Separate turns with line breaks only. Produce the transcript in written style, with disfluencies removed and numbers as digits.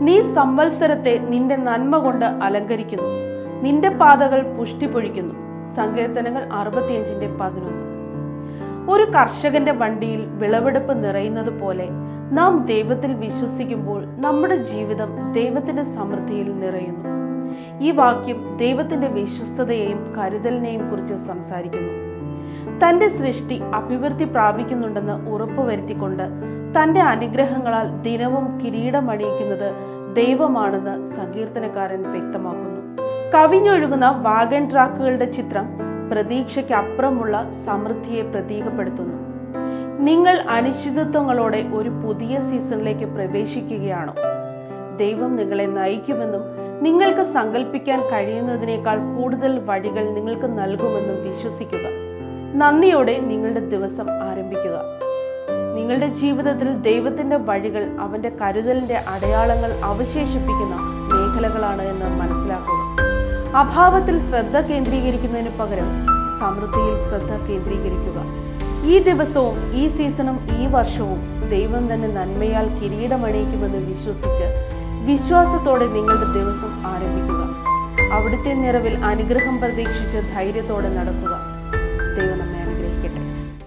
നീ സംവത്സരത്തെ നിന്റെ നന്മ കൊണ്ട് അലങ്കരിക്കുന്നു, നിന്റെ പാതകൾ പുഷ്ടി പൊഴിക്കുന്നു. സങ്കീർത്തനങ്ങൾ 65:11. ഒരു കർഷകന്റെ വണ്ടിയിൽ വിളവെടുപ്പ് നിറയുന്നത് പോലെ നാം ദൈവത്തിൽ വിശ്വസിക്കുമ്പോൾ നമ്മുടെ ജീവിതം ദൈവത്തിന്റെ സമൃദ്ധിയിൽ നിറയുന്നു. ഈ വാക്യം ദൈവത്തിന്റെ വിശ്വസ്തതയെയും കരുതലിനെയും കുറിച്ച് സംസാരിക്കുന്നു. തന്റെ സൃഷ്ടി അഭിവൃദ്ധി പ്രാപിക്കുന്നുണ്ടെന്ന് ഉറപ്പുവരുത്തിക്കൊണ്ട് തന്റെ അനുഗ്രഹങ്ങളാൽ ദിനവും കിരീടമണിയിക്കുന്നത് ദൈവമാണെന്ന് സങ്കീർത്തനക്കാരൻ വ്യക്തമാക്കുന്നു. കവിഞ്ഞൊഴുകുന്ന വാഗൺ ട്രാക്കുകളുടെ ചിത്രം പ്രതീക്ഷയ്ക്ക് അപ്പുറമുള്ള സമൃദ്ധിയെ പ്രതീകപ്പെടുത്തുന്നു. നിങ്ങൾ അനിശ്ചിതത്വങ്ങളോടെ ഒരു പുതിയ സീസണിലേക്ക് പ്രവേശിക്കുകയാണോ? ദൈവം നിങ്ങളെ നയിക്കുമെന്നും നിങ്ങൾക്ക് സങ്കല്പിക്കാൻ കഴിയുന്നതിനേക്കാൾ കൂടുതൽ വഴികൾ നിങ്ങൾക്ക് നൽകുമെന്നും വിശ്വസിക്കുക. നന്ദിയോടെ നിങ്ങളുടെ ദിവസം ആരംഭിക്കുക. നിങ്ങളുടെ ജീവിതത്തിൽ ദൈവത്തിന്റെ വഴികൾ അവന്റെ കരുതലിന്റെ അടയാളങ്ങൾ അവശേഷിപ്പിക്കുന്ന മേഖലകളാണ് എന്ന് മനസ്സിലാക്കുക. അഭാവത്തിൽ ശ്രദ്ധ കേന്ദ്രീകരിക്കുന്നതിന് പകരം സമൃദ്ധിയിൽ ശ്രദ്ധ കേന്ദ്രീകരിക്കുക. ഈ ദിവസവും ഈ സീസണും ഈ വർഷവും ദൈവം തന്നെ നന്മയാൽ കിരീടമണിയിക്കുമെന്ന് വിശ്വസിച്ച് വിശ്വാസത്തോടെ നിങ്ങളുടെ ദിവസം ആരംഭിക്കുക. അവിടുത്തെ നിറവിൽ അനുഗ്രഹം പ്രതീക്ഷിച്ച് ധൈര്യത്തോടെ നടക്കുക. ദൈവം നമ്മെ